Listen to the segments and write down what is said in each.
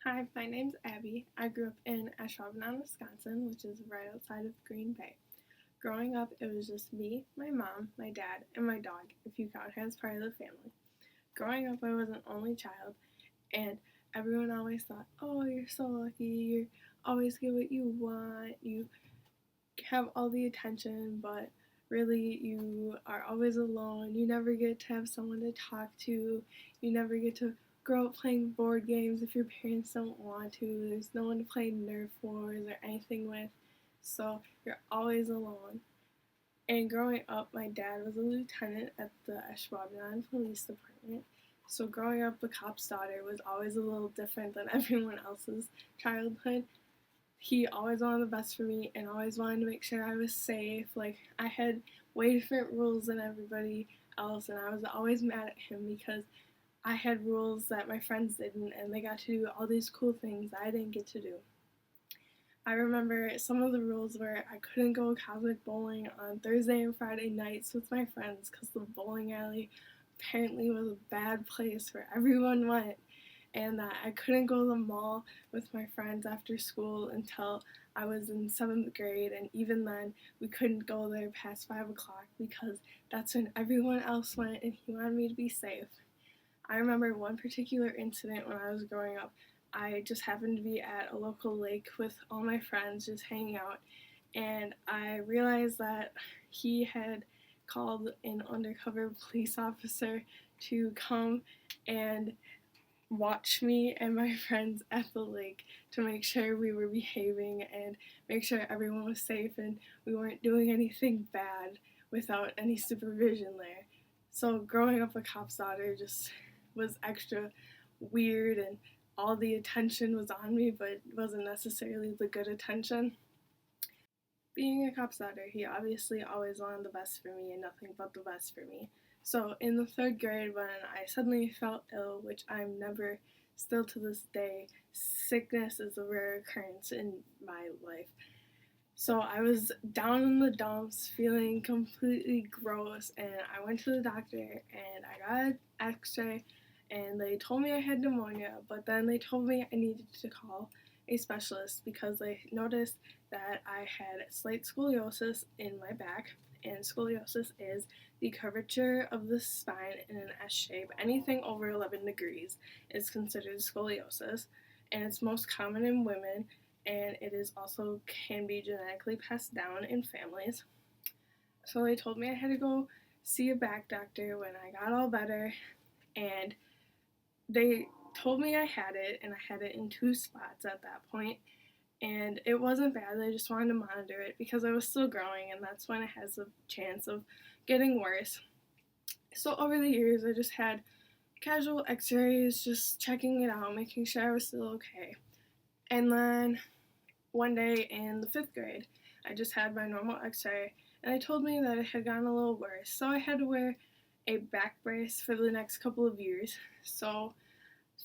Hi, my name's Abby. I grew up in Ashwaubenon, Wisconsin, which is right outside of Green Bay. Growing up, it was just me, my mom, my dad, and my dog, if you count her as part of the family. Growing up, I was an only child, and everyone always thought, oh, you're so lucky, you always get what you want, you have all the attention, but really you are always alone. You never get to have someone to talk to. You never get to grow up playing board games if your parents don't want to. There's no one to play Nerf wars or anything with. So you're always alone. And growing up, my dad was a lieutenant at the Ashwaubenon Police Department. So growing up a cop's daughter was always a little different than everyone else's childhood. He always wanted the best for me and always wanted to make sure I was safe. Like, I had way different rules than everybody else, and I was always mad at him because I had rules that my friends didn't, and they got to do all these cool things I didn't get to do. I remember some of the rules were I couldn't go cosmic bowling on Thursday and Friday nights with my friends because the bowling alley apparently was a bad place where everyone went, and that I couldn't go to the mall with my friends after school until I was in 7th grade, and even then we couldn't go there past 5 o'clock because that's when everyone else went and he wanted me to be safe. I remember one particular incident when I was growing up. I just happened to be at a local lake with all my friends just hanging out, and I realized that he had called an undercover police officer to come and watch me and my friends at the lake to make sure we were behaving and make sure everyone was safe and we weren't doing anything bad without any supervision there. So growing up a cop's daughter just was extra weird, and all the attention was on me, but it wasn't necessarily the good attention. Being a cop's daughter, he obviously always wanted the best for me and nothing but the best for me. So in the 3rd grade, when I suddenly felt ill, which I'm never, still to this day, sickness is a rare occurrence in my life. So I was down in the dumps, feeling completely gross, and I went to the doctor and I got an x-ray, and they told me I had pneumonia, but then they told me I needed to call a specialist because they noticed that I had slight scoliosis in my back, and scoliosis is the curvature of the spine in an S shape. Anything over 11 degrees is considered scoliosis, and it's most common in women, and it is also can be genetically passed down in families. So they told me I had to go see a back doctor when I got all better, and they told me I had it, and I had it in 2 spots at that point, and it wasn't bad. They just wanted to monitor it because I was still growing, and that's when it has a chance of getting worse. So over the years, I just had casual x-rays, just checking it out, making sure I was still okay. And then one day in the 5th grade, I just had my normal x-ray, and they told me that it had gotten a little worse, so I had to wear a back brace for the next couple of years. So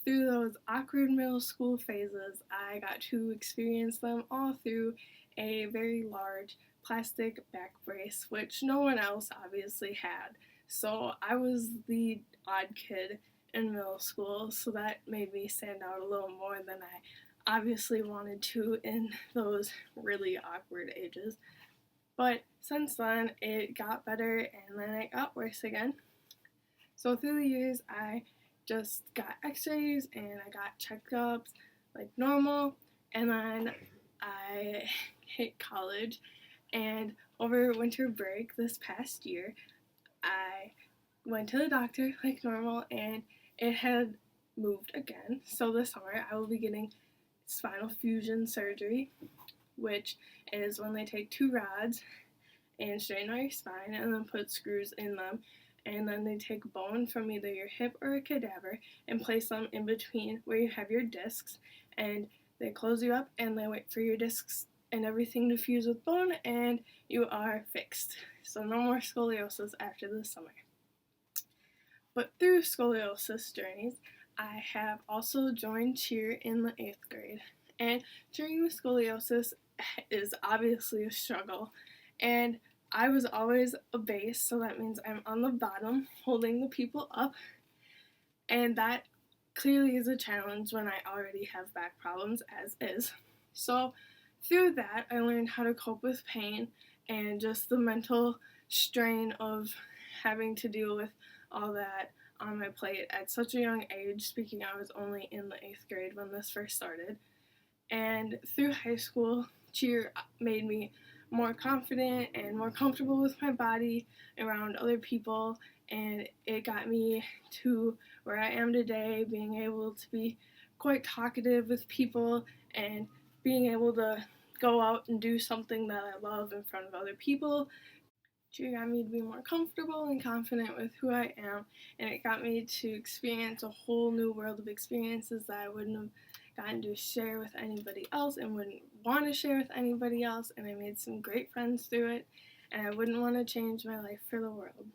through those awkward middle school phases, I got to experience them all through a very large plastic back brace, which no one else obviously had. So I was the odd kid in middle school, so that made me stand out a little more than I obviously wanted to in those really awkward ages. But since then, it got better and then it got worse again. So through the years, I just got x-rays and I got checkups like normal, and then I hit college, and over winter break this past year, I went to the doctor like normal, and it had moved again. So this summer I will be getting spinal fusion surgery, which is when they take 2 rods and straighten out your spine and then put screws in them, and then they take bone from either your hip or a cadaver and place them in between where you have your discs, and they close you up and they wait for your discs and everything to fuse with bone, and you are fixed. So no more scoliosis after this summer. But through scoliosis journeys, I have also joined cheer in the 8th grade. And cheering with scoliosis is obviously a struggle. And I was always a base, so that means I'm on the bottom holding the people up. And that clearly is a challenge when I already have back problems as is. So through that, I learned how to cope with pain and just the mental strain of having to deal with all that on my plate at such a young age. Speaking, I was only in the 8th grade when this first started. And through high school, cheer made me more confident and more comfortable with my body around other people, and it got me to where I am today, being able to be quite talkative with people and being able to go out and do something that I love in front of other people. Cheer got me to be more comfortable and confident with who I am, and it got me to experience a whole new world of experiences that I wouldn't have gotten to share with anybody else and wouldn't want to share with anybody else. And I made some great friends through it, and I wouldn't want to change my life for the world.